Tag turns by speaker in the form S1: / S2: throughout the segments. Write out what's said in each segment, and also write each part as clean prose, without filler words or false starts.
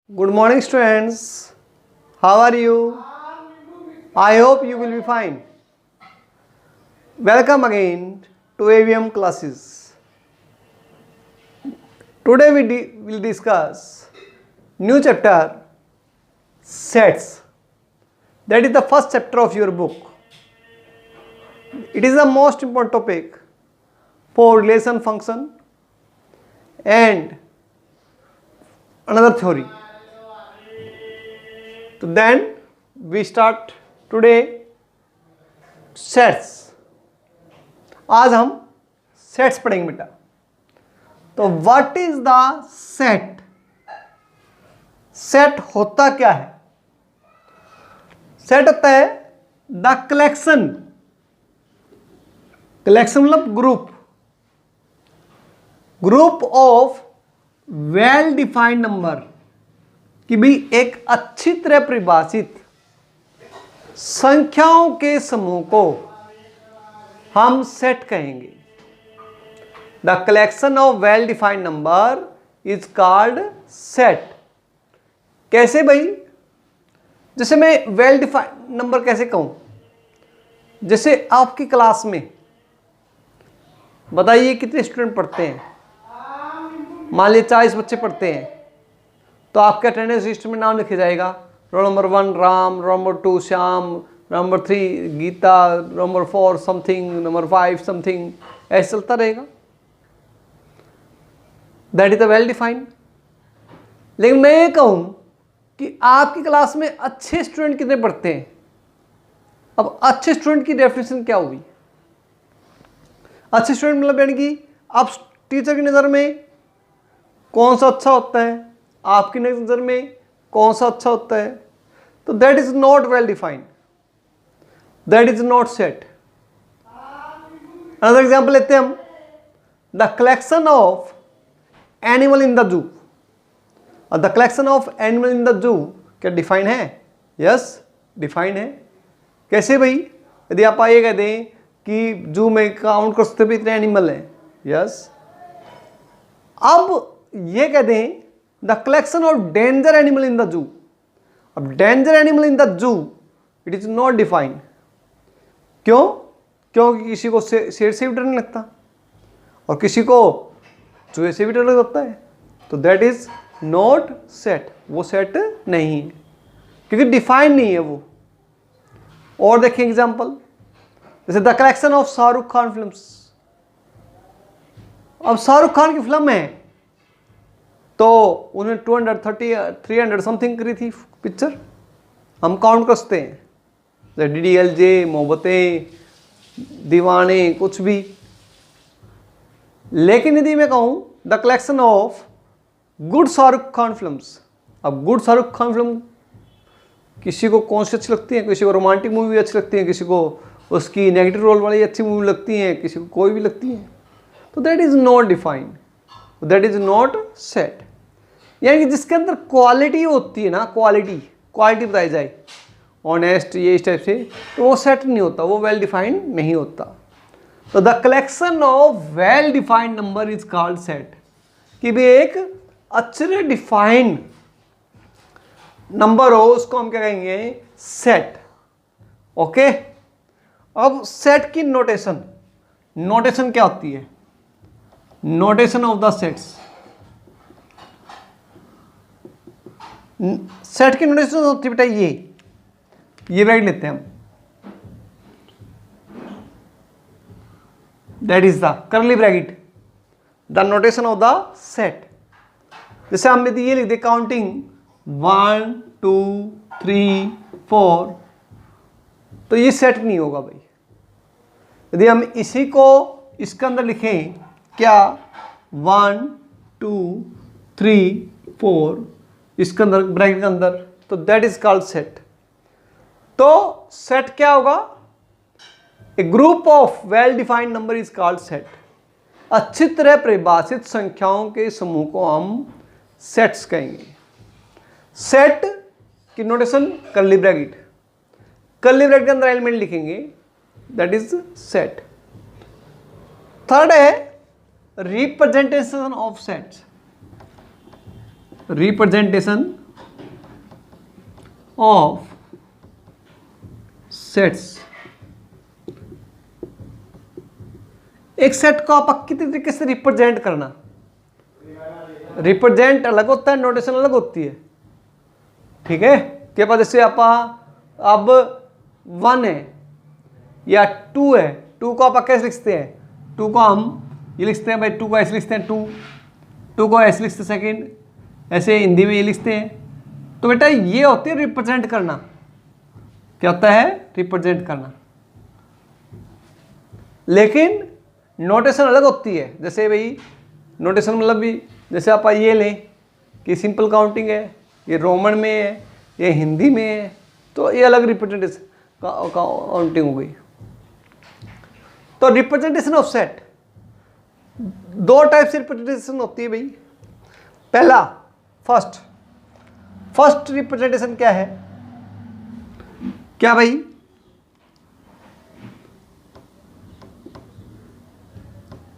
S1: Good morning, students. How are you? I hope you will be fine. Welcome again to AVM classes. Today we will discuss new chapter sets. That is the first chapter of your book. It is the most important topic for relation function and another theory. तो then we start today sets. आज हम sets पढ़ेंगे बेटा. तो what is the set? Set होता क्या है? Set होता है द कलेक्शन. कलेक्शन मतलब group of well defined number. कि भाई एक अच्छी तरह परिभाषित संख्याओं के समूह को हम सेट कहेंगे. The collection of well defined number is called set. कैसे भाई? जैसे मैं वेल डिफाइंड नंबर कैसे कहूं? जैसे आपकी क्लास में बताइए कितने स्टूडेंट पढ़ते हैं. मान लीजिए 40 बच्चे पढ़ते हैं, तो आपके अटेंडेंस रजिस्टर में नाम लिखा जाएगा. Roll number 1 Ram, roll number 2 Shyam, roll number 3 Geeta, roll number 4 something, number 5 something, ऐसे चलता रहेगा. That is the well defined. लेकिन मैं ये कहूँ कि आपकी क्लास में अच्छे स्टूडेंट कितने पढ़ते हैं. अब अच्छे स्टूडेंट की डेफिनेशन क्या हुई? अच्छे स्टूडेंट मतलब यानी कि आप टीचर की नज़र में कौन सा अच्छा होता है, आपकी नज़र में कौन सा अच्छा होता है. तो that is not well defined, that is not set. Another example लेते हैं हम. The collection of animal in the zoo. और the collection of animal in the zoo क्या डिफाइन है? यस, डिफाइन है. कैसे भाई? यदि आप ये कह दें कि जू में काउंट कर सकते भी इतने एनिमल हैं. यस. अब ये कह दें the collection of danger animal in the zoo. अब danger animal in the zoo it is not defined. क्यों? क्योंकि किसी को शेर से भी डर नहीं लगता और किसी को चूहे से भी डर लगता है. तो दैट इज नॉट सेट. वो सेट नहीं है क्योंकि डिफाइंड नहीं है वो. और देखिए एग्जांपल, जैसे the collection of Shahrukh Khan films. अब शाहरुख खान की फिल्म है तो उन्हें 230 300 समथिंग करी थी पिक्चर. हम काउंट कर सकते हैं DDLJ, मोहब्बतें, दीवाने, कुछ भी. लेकिन यदि मैं कहूँ the collection of good Shahrukh Khan films. अब गुड शाहरुख खान फिल्म किसी को कौन सी अच्छी लगती है? किसी को रोमांटिक मूवी अच्छी लगती है, किसी को उसकी नेगेटिव रोल वाली अच्छी मूवी लगती है, किसी को कोई भी लगती है. तो that is not defined, that is not set. यानी कि जिसके अंदर क्वालिटी होती है ना, क्वालिटी बताई जाए, ऑनेस्ट, ये इस टाइप से, तो वो सेट नहीं होता, वो वेल डिफाइंड नहीं होता. तो the collection of well defined number is called set. कि भी एक अच्छे डिफाइंड नंबर हो उसको हम क्या कहेंगे? सेट. ओके. अब सेट की नोटेशन क्या होती है? Notation of the sets. Set की नोटेशन होती है बेटा ये ब्रैकेट लेते हैं हम. That is the curly bracket, the notation of the set. जैसे हम यदि ये लिख दे काउंटिंग 1 2 3 4, तो ये सेट नहीं होगा भाई. यदि हम इसी को इसके अंदर लिखें क्या 1 2 3 4 इसके अंदर ब्रैकेट के अंदर, तो दैट इज कॉल्ड सेट. तो सेट क्या होगा? A group of well defined number is called set. अच्छी तरह परिभाषित संख्याओं के समूह को हम सेट्स कहेंगे. सेट की नोटेशन कर्ली ब्रैकेट के अंदर एलिमेंट लिखेंगे, दैट इज सेट. थर्ड है representation of sets. Representation of sets. एक सेट को आप कितने तरीके से रिप्रेजेंट करना, रिप्रेजेंट अलग होता है, नोटेशन अलग होती है, ठीक है। के पास जैसे आप अब 1 है या 2 है, 2 को आप कैसे लिखते हैं, 2 को हम ये लिखते हैं भाई, 2 को ऐसे लिखते हैं, 2 को ऐसे लिखते हैं सेकेंड, ऐसे हिंदी में ये लिखते हैं। तो बेटा ये होती है रिप्रेजेंट करना। क्या होता है? रिप्रेजेंट करना। लेकिन नोटेशन अलग होती है। जैसे भाई नोटेशन मतलब भी जैसे आप ये लें कि सिंपल काउंटिंग है, ये रोमन में है, ये हिंदी में है, तो ये अलग रिप्रेजेंटेशन काउंटिंग हो गई। तो रिप्रेजेंटेशन ऑफ सेट, 2 टाइप से रिप्रेजेंटेशन होती है भाई। पहला फर्स्ट रिप्रेजेंटेशन क्या है? क्या भाई?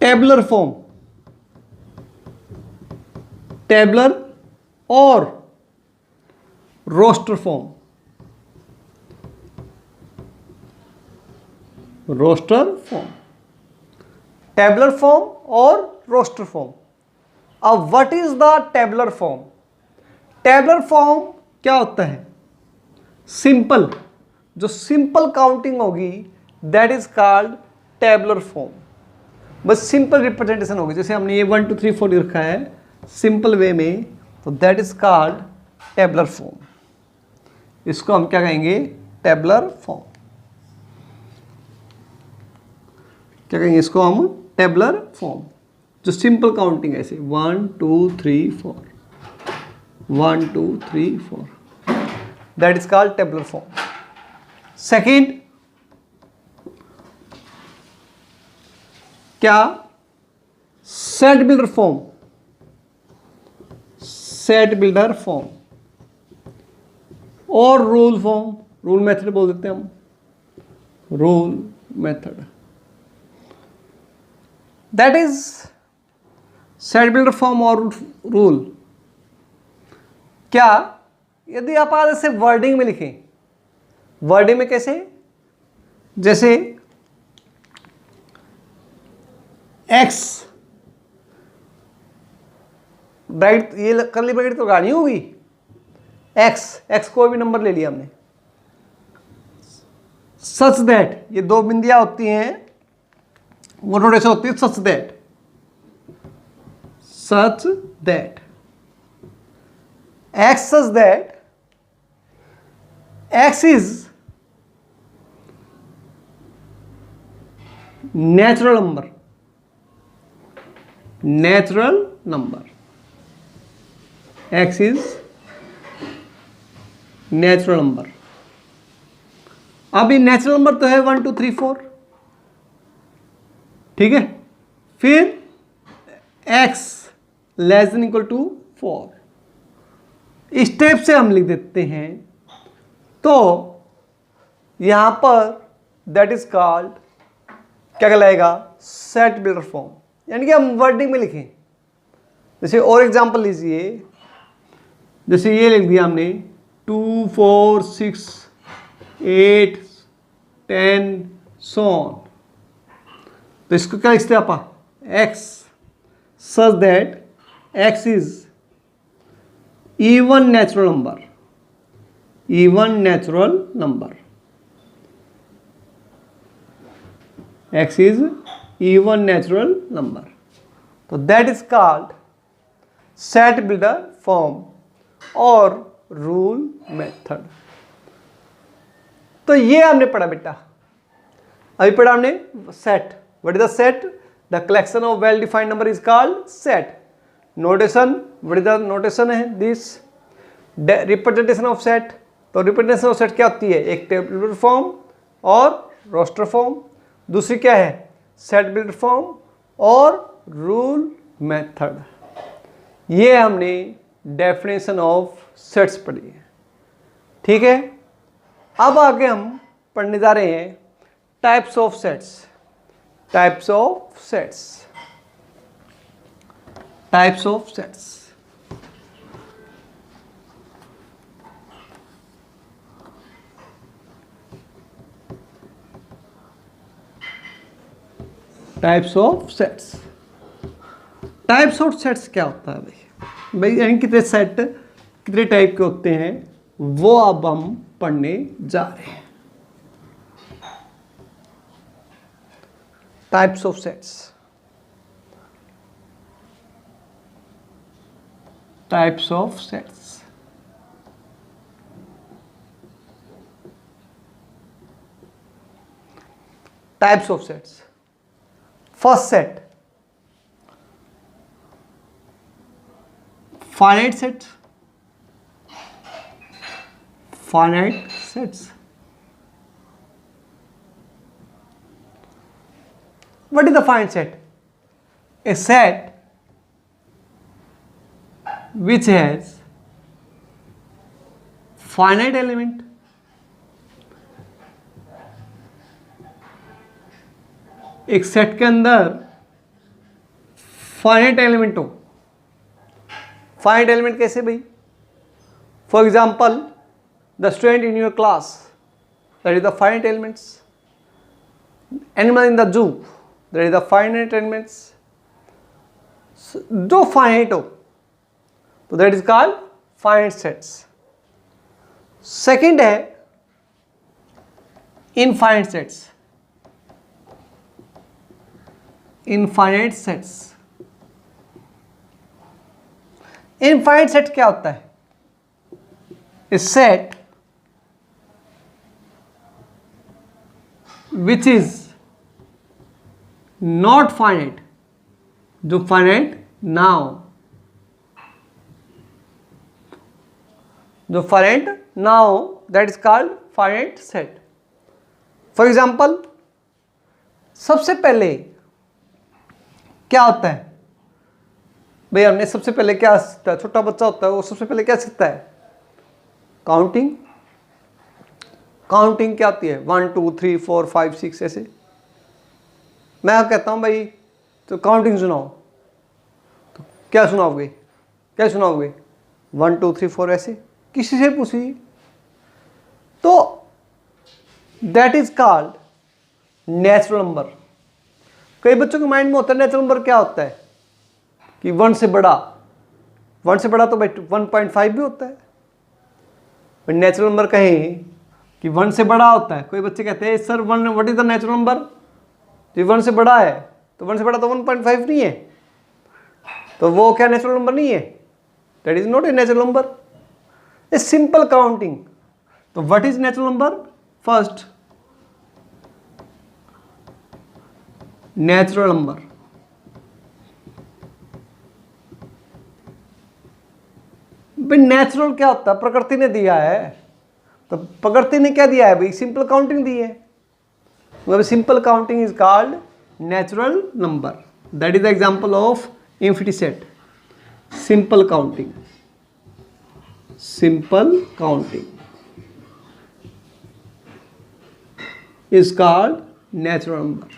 S1: टेबुलर फॉर्म, टेबुलर और roster form, roster form, tabular form और रोस्टर फॉर्म। अब what is the tabular form? Tabular form क्या होता है? सिंपल, जो सिंपल काउंटिंग होगी that is called tabular form. बस सिंपल रिप्रेजेंटेशन होगी। जैसे हमने ये 1 2 3 4 लिखा है सिंपल वे में, तो that is called tabular form. इसको हम क्या कहेंगे? Tabular form. क्या कहेंगे इसको हम? Tabular form. जो सिंपल काउंटिंग है ऐसे 1 2 3 4, 1 2 3 4, that is called tabular form. Second क्या? Set builder form, set builder form और रूल फॉर्म, रूल मेथड बोल देते हैं हम, rule method. That is set builder form और रूल। क्या? यदि आप आज ऐसे वर्डिंग में लिखें, वर्डिंग में कैसे? जैसे x ब्राइट, ये करली ब्रैकेट तो गाड़ी होगी, x कोई भी नंबर ले लिया हमने, सच दैट, ये 2 बिंदियां होती हैं, वो नोटेशन होती है such that, such that, x such that x is natural number, natural number, x is natural number. अब ये नेचुरल नंबर तो है 1 2 3 4, ठीक है। फिर x less than equal to 4, इस टाइप से हम लिख देते हैं। तो यहां पर दैट इज कॉल्ड क्या कहलाएगा? Set builder form. यानी कि हम वर्डिंग में लिखें। जैसे और एग्जांपल लीजिए, जैसे ये लिख दिया हमने 2 4 6 8 10 so on, तो इसको क्या लिखते हैं आप? x such that x is even natural number, even natural number, x is even natural number। तो that is called set builder form और rule method। तो ये हमने पढ़ा बेटा, अभी पढ़ा हमने set। what is the set? the collection of well defined number is called set। notation, what is the notation है this? representation of set। तो representation of set क्या होती है? एक टेबुलर फॉर्म और रोस्टर फॉर्म, दूसरी क्या है? सेट बिल्डर फॉर्म और रूल मेथड। ये हमने डेफिनेशन ऑफ सेट्स पढ़ी है, ठीक है। अब आगे हम पढ़ने जा रहे हैं types of sets, types of sets, types of sets. Types of sets. Types of sets क्या होता है भाई? भाई यानी कितने सेट कितने टाइप के होते हैं वो अब हम पढ़ने जा रहे हैं। Types of sets, types of sets. Types of sets, first set finite sets, finite sets. What is the finite set? A set which has finite element, एक सेट के अंदर फाइनाइट एलिमेंट हो। फाइनाइट एलिमेंट कैसे भाई? For example the student in your class, that is the finite elements. Animal in the zoo, that is the finite elements. जो finite हो तो that is called finite sets. Second है infinite sets. Infinite sets, infinite set क्या होता है? A set which is not finite, जो finite ना हो, जो फाइनाइट ना हो that is called finite set. For example सबसे पहले क्या होता है भाई? हमने सबसे पहले क्या सीखता है? छोटा बच्चा होता है वो सबसे पहले क्या सीखता है? काउंटिंग। काउंटिंग क्या होती है? 1 2 3 4 5 6 ऐसे। मैं कहता हूँ भाई तो काउंटिंग सुनाओ, तो क्या सुनाओगे? क्या सुनाओगे? 1 2 3 4 ऐसे, किसी से पूछिए। तो that is called natural number. कई बच्चों के माइंड में होता है नेचुरल नंबर क्या होता है कि 1 से बड़ा, 1 से बड़ा तो भाई 1.5 भी होता है। नेचुरल नंबर कहें कि 1 से बड़ा होता है, कोई बच्चे कहते हैं sir 1 what is the natural number? जो 1 से बड़ा है तो 1 से बड़ा तो 1.5 नहीं है, तो वो क्या नेचुरल नंबर नहीं है? That is not a natural number, a simple counting. तो what is natural number? First natural number, भाई नेचुरल क्या होता है? प्रकृति ने दिया है, तो प्रकृति ने क्या दिया है भाई? सिंपल काउंटिंग दी है। मतलब simple counting is called natural number. That is the example of infinity set. Simple counting, simple counting is called natural number.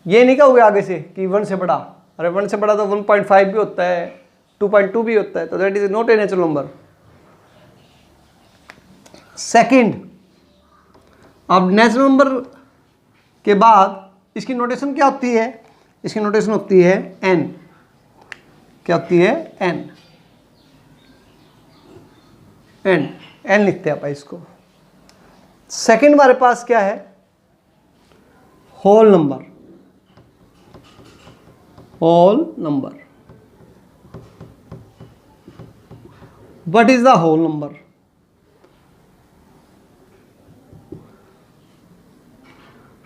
S1: ये नहीं कहोगे आगे से कि 1 से बड़ा, अरे 1 से बड़ा तो 1.5 भी होता है, 2.2 भी होता है, तो that is not a natural number. Second, अब नेचुरल नंबर के बाद इसकी नोटेशन क्या होती है? इसकी नोटेशन होती है n। क्या होती है? n। n लिखते हैं आप इसको। सेकंड हमारे पास क्या है? Whole number. Whole number, what is the whole number?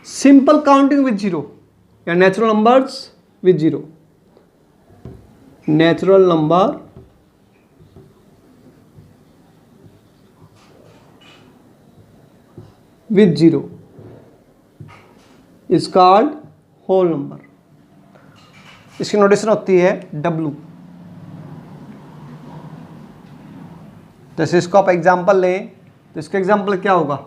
S1: Simple counting with zero, या natural numbers with zero। natural number with zero is called whole number। इसकी नोटेशन होती है W। जैसे इसको आप एग्जाम्पल लें तो इसका एग्जाम्पल क्या होगा?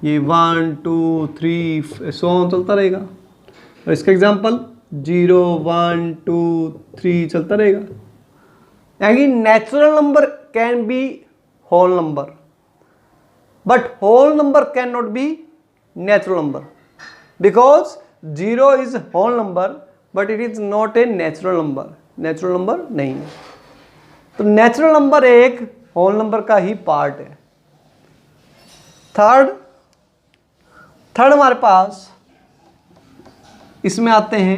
S1: ये 1 2 3 सो ऑन चलता रहेगा, और इसका एग्जाम्पल 0 1 2 3 चलता रहेगा। यानी natural number can be whole number, but whole number can not be natural number, because zero is whole number but it is not a natural number, natural number नहीं है। तो नेचुरल नंबर एक whole number का ही part है। Third हमारे पास इसमें आते हैं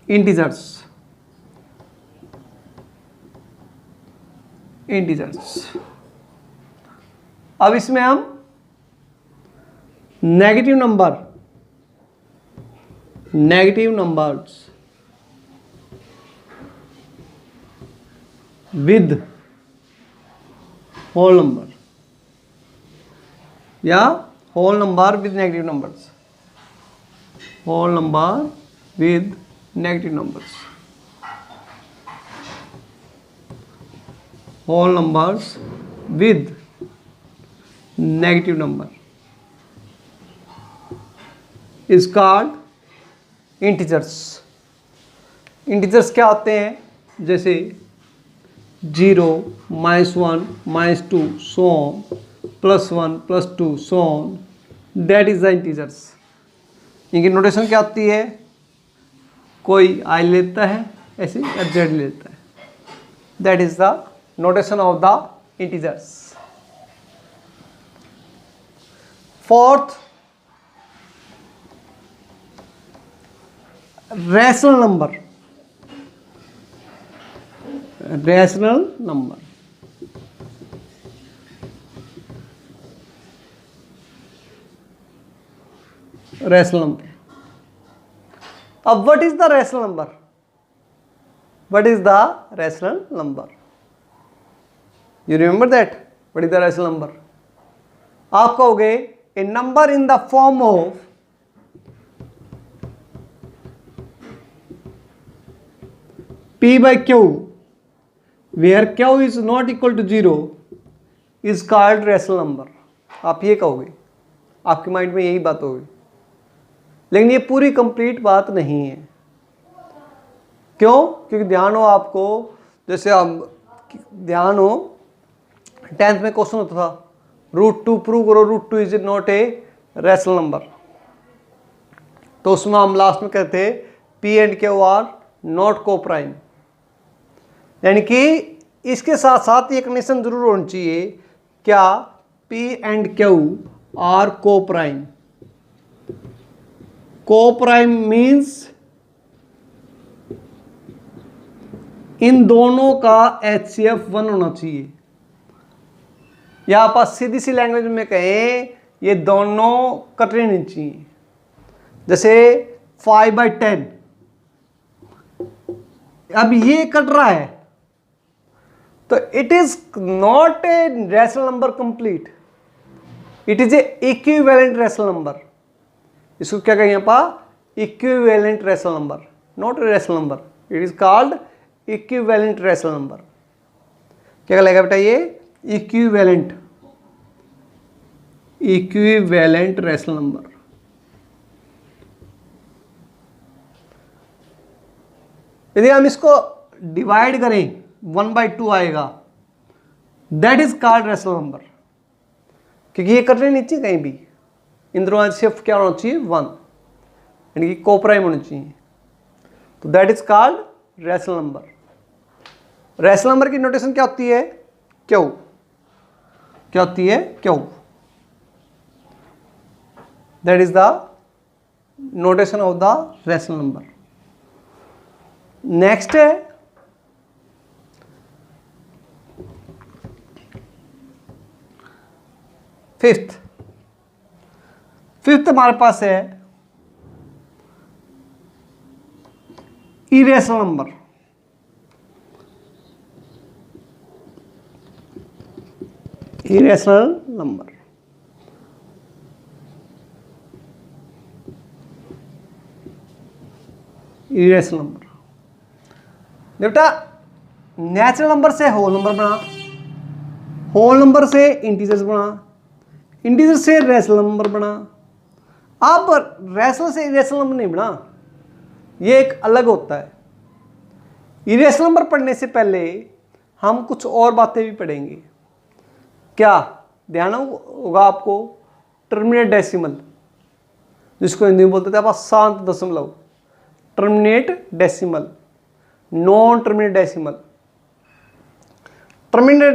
S1: इंटीजर्स। अब इसमें हम negative numbers with whole number या whole number with negative numbers, whole number with negative numbers, whole numbers with negative number is called integers. Integers क्या होते हैं? जैसे 0, -1, -2, so on, +1, +2, so on, that is the integers। इनकी notation क्या होती है? कोई I लेता है ऐसे या Z लेता है, that is the notation of the integers। Fourth, rational number. Rational number अब what is the rational number? What is the rational number? You remember that? What is the rational number? आप कहोगे a number in the form of P/Q where Q is not equal to 0 is called rational number। आप ये कहोगे, आपके mind में यही बात होगी, लेकिन ये पूरी कंप्लीट बात नहीं है। क्यों? क्योंकि ध्यान हो आपको, जैसे आप ध्यान हो 10th में क्वेश्चन होता था √2 प्रूव करो, √2 is not a rational number. तो उसमें हम लास्ट में कहते हैं P and Q are not coprime, यानी कि इसके साथ साथ ये कंडीशन जरूर होनी चाहिए, क्या P एंड Q आर को प्राइम। को प्राइम मीन्स इन दोनों का HCF 1 होना चाहिए, या आप सीधी सी लैंग्वेज में कहें ये दोनों कटने नहीं चाहिए। जैसे 5/10, अब ये कट रहा है तो it is not a rational number complete, it is a equivalent rational number. इसको क्या कहेंगे आप? Equivalent rational number, not a rational number, it is called equivalent rational number. क्या कहलाएगा बेटा ये? Equivalent rational number. यदि हम इसको डिवाइड करें 1/2 आएगा, that is called rational number, क्योंकि ये करने नहीं चाहिए कहीं भी। इन दोनों सिर्फ क्या होना चाहिए? 1, यानी कि कोप्राइम होनी चाहिए, तो that is called rational number. Rational number की नोटेशन क्या होती है? क्यू। क्या होती है? Q. That is the notation of the rational number. Next है फिफ्थ हमारे पास है इरेशनल नंबर। इरेशनल नंबर बेटा, नेचुरल नंबर से होल नंबर बना, होल नंबर से इंटीजर्स बना, इंटीजर से रैशनल नंबर बना। अब रैशनल से इरेशनल नंबर नहीं बना, ये एक अलग होता है। इरेशनल नंबर पढ़ने से पहले हम कुछ और बातें भी पढ़ेंगे। क्या ध्यान होगा आपको? Terminate decimal. जिसको हिंदी में बोलते थे आप शांत दशमलव, terminate decimal, non terminate decimal. Terminate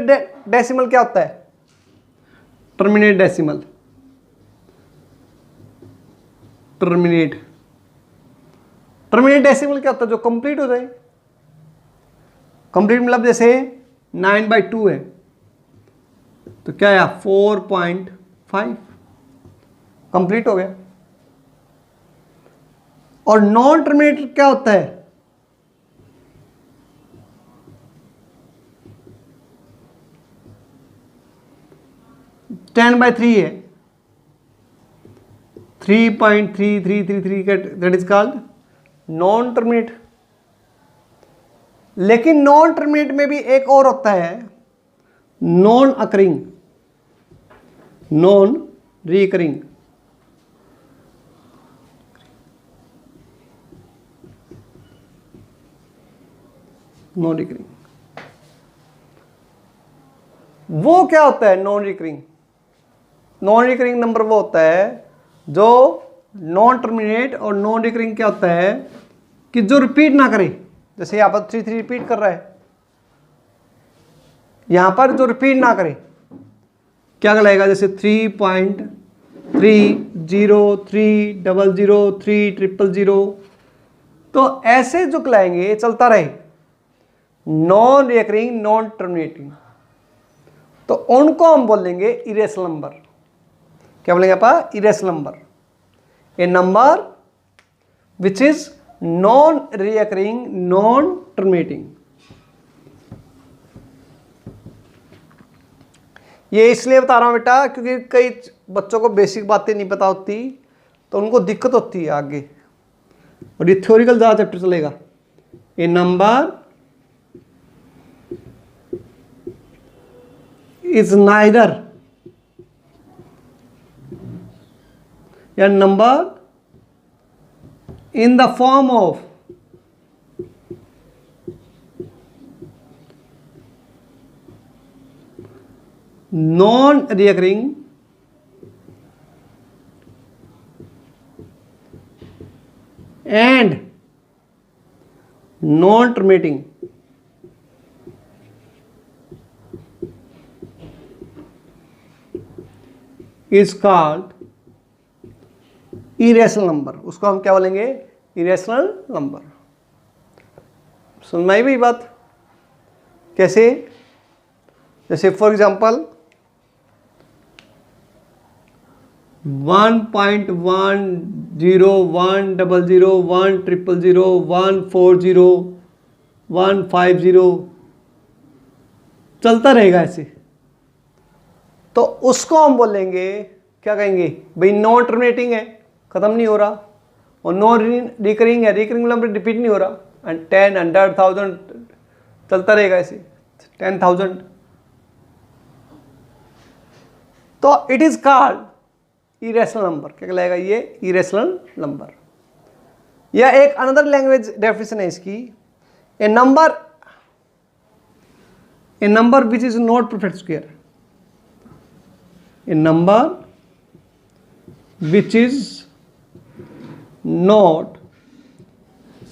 S1: decimal क्या होता है? टर्मिनेट डेसिमल, टर्मिनेट डेसिमल क्या होता है? जो कंप्लीट हो जाए। कंप्लीट मतलब जैसे 9/2 है तो क्या है? 4.5 कंप्लीट हो गया। और नॉन टर्मिनेट क्या होता है? 10/3 है, 3.3333, that is called non terminate. लेकिन नॉन टर्मिनेट में भी एक और होता है, non occurring, non recurring. Non recurring वो क्या होता है? Non recurring, non recurring number वो होता है जो नॉन टर्मिनेट और नॉन रिकरिंग क्या होता है कि जो रिपीट ना करे। जैसे यहां पर 3 रिपीट कर रहा है, यहां पर जो रिपीट ना करे क्या लगेगा? जैसे 3.30300300300, तो ऐसे जो कहलाएंगे चलता रहे, नॉन रिकरिंग नॉन टर्मिनेटिंग, तो उनको हम बोलेंगे इरेशनल नंबर। क्या बोलेंगे आप? Irrational number. A number which is non recurring non terminating. ये इसलिए बता रहा हूं बेटा क्योंकि कई बच्चों को बेसिक बातें नहीं पता होती तो उनको दिक्कत होती है आगे, और ये थ्योरिकल ज़्यादा चैप्टर चलेगा। ए नंबर इज नाइदर, या number in the form of non-recurring and non-terminating is called irrational number. उसको हम क्या बोलेंगे? Irrational number. समझ में आई भाई बात? कैसे? जैसे फॉर एग्जांपल 1.101001001000140 चलता रहेगा ऐसे, तो उसको हम बोलेंगे, क्या कहेंगे भाई? नॉन टर्मिनेटिंग है, खत्म नहीं हो रहा, और नॉन रिकरिंग है, रिकरिंग मतलब रिपीट नहीं हो रहा, एंड 10, 100, 1000 चलता रहेगा ऐसे, 10,000, तो it is called irrational number. क्या कहलाएगा ये? Irrational number. या एक अनदर लैंग्वेज डेफिनेशन है इसकी, a number which is not perfect square, a number which is not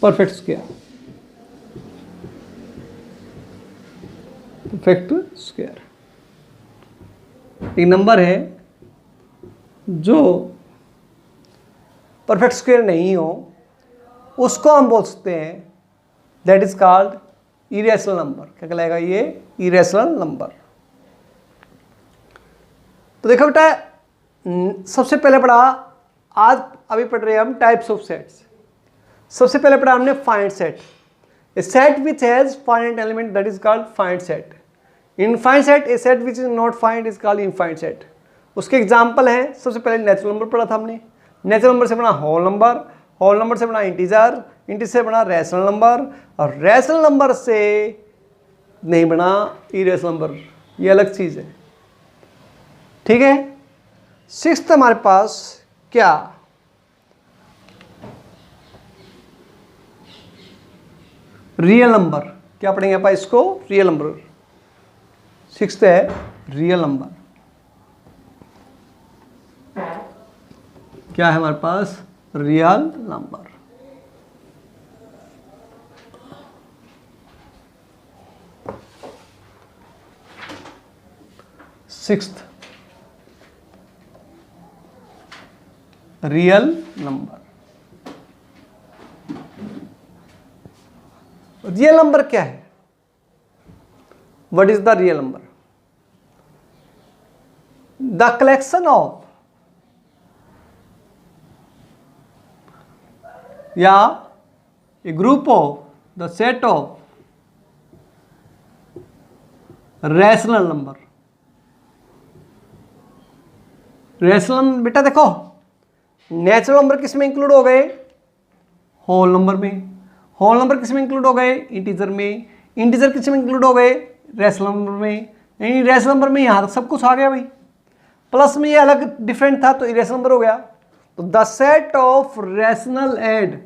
S1: perfect square, perfect square एक नंबर है जो परफेक्ट स्क्वायर नहीं हो, उसको हम बोल सकते हैं that is called irrational number. क्या कहलाएगा ये? Irrational number. तो देखो बेटा, सबसे पहले पढ़ा, आज अभी पढ़ रहे हैं हम टाइप्स ऑफ सेट्स। सबसे पहले पढ़ा हमने finite set, A set which has finite element that is called finite set. Infinite set, A set which is not finite is called infinite set. उसके एग्जांपल हैं, सबसे पहले नेचुरल नंबर पढ़ा था हमने, नेचुरल नंबर से बना होल नंबर, होल नंबर से बना इंटीजर, इंटीजर से बना रैशनल नंबर, और रैशनल नंबर से नहीं बना इरेशनल नंबर, ये अलग चीज है। ठीक है। सिक्स्थ हमारे पास क्या? Real number. क्या पढ़ेंगे आप इसको? Real number. सिक्स्थ है रियल नंबर। क्या है हमारे पास? Real number. Sixth, real number. Real number क्या है? What is the real number? The collection of या a group of the set of rational number. Rational बेटा देखो, नेचुरल नंबर किस में इंक्लूड हो गए? होल नंबर में। होल नंबर किस में इंक्लूड हो गए? इंटीजर में। इंटीजर किस में इंक्लूड हो गए? रैशनल नंबर में। यानी रैशनल नंबर में यहां तक सब कुछ आ गया भाई। प्लस में ये अलग डिफरेंट था तो इरेशनल नंबर हो गया। तो the set of rational and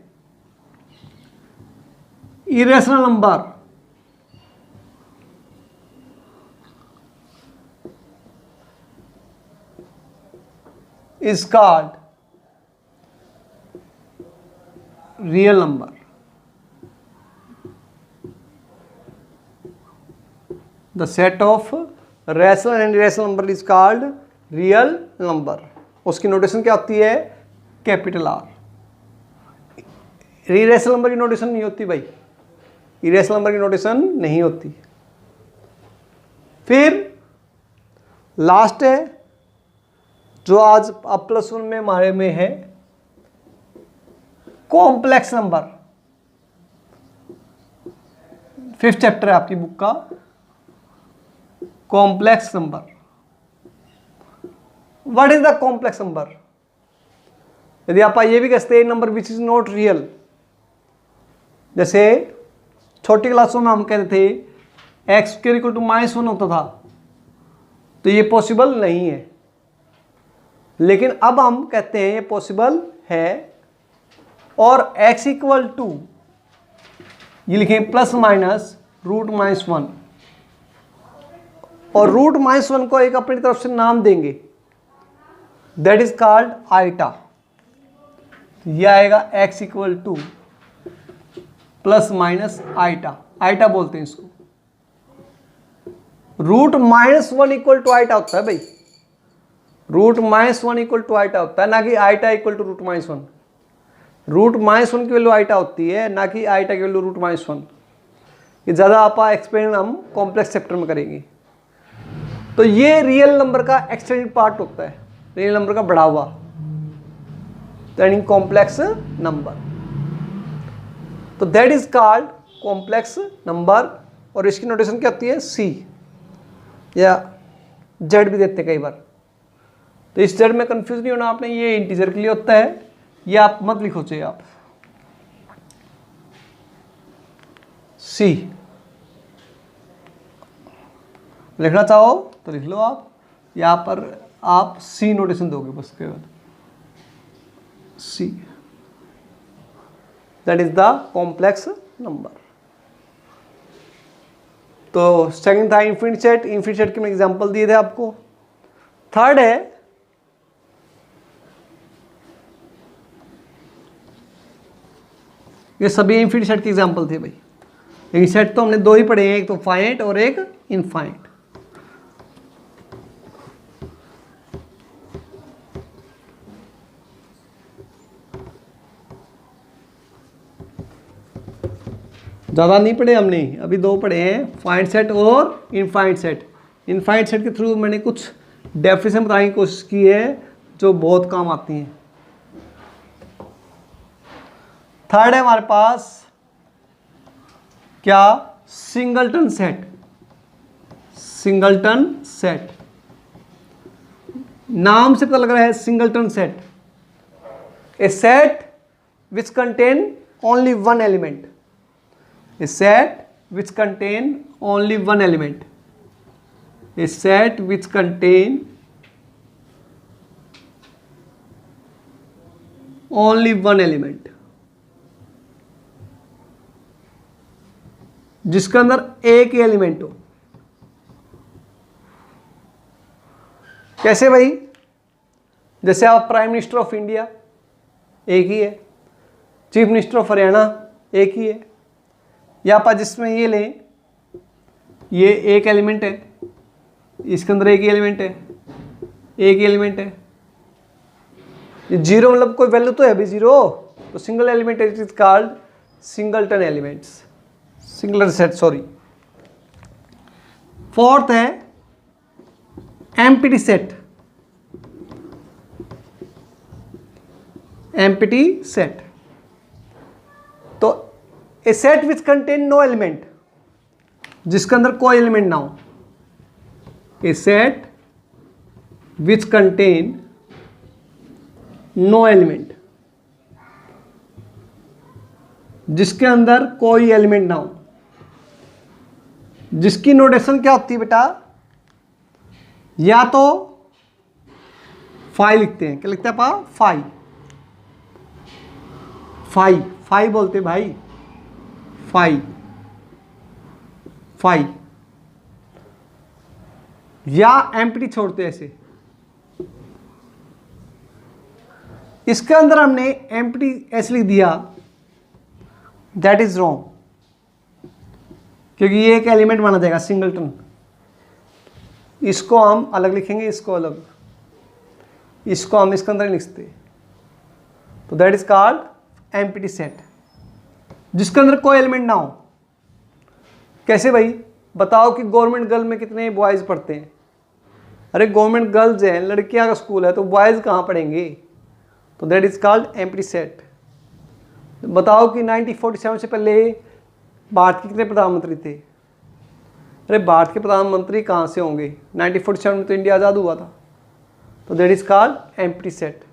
S1: irrational number is called real number. The set of rational and irrational number is called real number. उसकी नोटेशन क्या होती है? Capital R. इरेशनल नंबर की नोटेशन नहीं होती भाई, इरेशनल नंबर की नोटेशन नहीं होती। फिर लास्ट है जो आज अब +1 में हमारे में है, कॉम्प्लेक्स नंबर। 5th चैप्टर है आपकी बुक का, complex number. What is the complex number? यदि आप ये भी कहते हैं number which is not real, जैसे छोटी क्लासों में हम कहते थे x स्क्वायर इक्वल टू -1 होता था, तो ये पॉसिबल नहीं है। लेकिन अब हम कहते हैं ये पॉसिबल है, और x इक्वल टू ये लिखें ±√-1, और √-1 को एक अपनी तरफ से नाम देंगे, दैट इज कॉल्ड आइटा। यह आएगा x equal to ± iota, iota बोलते हैं इसको। √-1 इक्वल टू आइटा होता है भाई, √-1 इक्वल टू आइटा होता है, ना कि आइटा इक्वल टू √-1। √-1 की वैल्यू आइटा होती है, ना कि आइटा की वैल्यू √-1। ये ज़्यादा आप एक्सपेरिमेंट हम कॉम्प्लेक्स चैप्टर में करेंगे। तो ये रियल नंबर का एक्सटेंडेड पार्ट होता है, रियल नंबर का बढ़ा हुआ, यानी कॉम्प्लेक्स नंबर। तो that is called complex number. और इसकी नोटेशन क्या होती है? C या Z भी देते हैं कई बार। तो इस Z में कंफ्यूज नहीं होना आपने, ये इंटीजर के लिए होता है, ये आप मत लिखो चाहिए आप C लिखना चाहो तो लिख लो आप, यहाँ पर आप C नोटेशन दोगे बस के बाद, C that is the complex number. तो सेकंड था इन्फिनिट सेट, इन्फिनिट सेट के मैं एग्जांपल दिए थे आपको। थर्ड है ये सभी इन्फिनिट सेट के एग्जांपल थे भाई, लेकिन सेट तो हमने दो ही पढ़े हैं, एक तो फाइनाइट और एक इनफाइनाइट। ज़्यादा नहीं पढ़े हमने, अभी दो पढ़े हैं, फाइनाइट सेट और इनफाइनाइट सेट। इनफाइनाइट सेट के थ्रू मैंने कुछ डेफिनेशन बताने की कोशिश की है जो बहुत काम आती हैं। थर्ड है हमारे पास क्या? Singleton set. सिंगलटन सेट नाम से पता लग रहा है, singleton set, A set which contain only one element, a set which contain only one element, a set which contain only one element, जिसके अंदर एक ही एलिमेंट हो। कैसे भाई? जैसे आप प्राइम मिनिस्टर ऑफ इंडिया, एक ही है। चीफ मिनिस्टर ऑफ हरियाणा, एक ही है। या आप जिसमें ये लें, ये एक एलिमेंट है, इसके अंदर एक ही एलिमेंट है, एक ही एलिमेंट है। ये जीरो मतलब कोई वैल्यू तो है भी जीरो, तो single element it is called singleton elements, singular set sorry. Fourth है एम्प्टी सेट। एम्प्टी सेट, तो a set which contain no element, जिसके अंदर कोई एलिमेंट ना हो। A set which contain no element, जिसके अंदर कोई एलिमेंट ना हो। जिसकी नोटेशन क्या होती है बेटा, या तो फाई लिखते हैं, क्या लिखते हैं पा, फाई, फाई, फाई बोलते भाई, फाई, फाई, या एम्प्टी छोड़ते हैं ऐसे। इसके अंदर हमने एम्प्टी ऐसे लिख दिया, दैट इज रॉन्ग, क्योंकि ये एक एलिमेंट माना जाएगा सिंगलटन। इसको हम अलग लिखेंगे, इसको अलग, इसको हम इसके अंदर लिखते, तो that is called empty set, जिसके अंदर कोई एलिमेंट ना हो। कैसे भाई, बताओ कि गवर्नमेंट गर्ल में कितने बॉयज पढ़ते हैं? अरे गवर्नमेंट गर्ल्स हैं, लड़कियां का स्कूल है, तो बॉयज कहाँ पढ़ेंगे? तो that is called empty set. बताओ कि 1947 से पहले भारत के कितने प्रधानमंत्री थे? अरे भारत के प्रधानमंत्री कहाँ से होंगे? 1947 में तो इंडिया आज़ाद हुआ था। तो that is called empty set.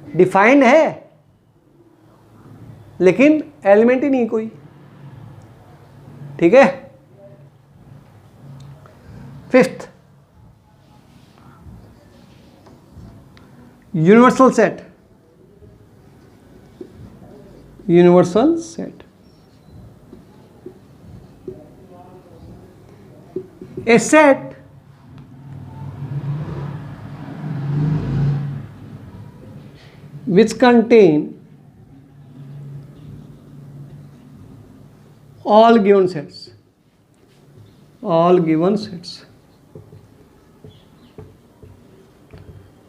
S1: Defined है लेकिन एलिमेंट ही नहीं कोई, ठीक है। Fifth, universal set. Universal set, a set which contain all given sets, all given sets,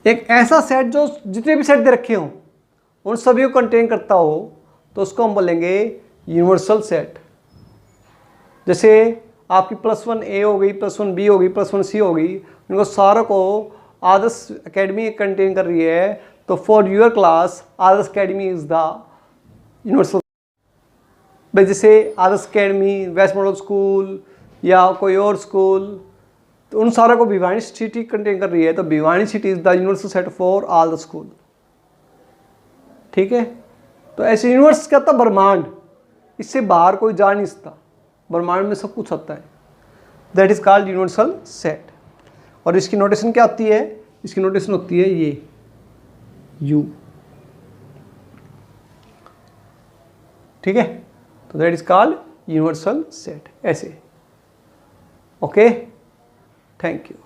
S1: एक ऐसा सेट जो जितने भी सेट दे रखे हों उन सभी को कंटेन करता हो, तो उसको हम बोलेंगे यूनिवर्सल सेट। जैसे आपकी +1 A हो गई, +1 B हो गई, +1 C हो गई, उनको सारों को आदर्श एकेडमी कंटेन कर रही है, तो for your class Adarsh academy is the universal. भाई जैसे आदर्श एकेडमी, वेस्ट मॉडल स्कूल या कोई और स्कूल, तो उन सारों को भिवानी सिटी कंटेन कर रही है, तो Bhiwani city is the universal set for all the school, ठीक है। तो ऐसे यूनिवर्स क्या था, ब्रह्मांड, इससे बाहर कोई जा नहीं सकता, ब्रह्मांड में सब कुछ होता है, that is called universal set. और इसकी नोटेशन क्या होती है? इसकी नोटेशन होती है ये U, ठीक है। तो that is called universal set, ऐसे। Okay, thank you.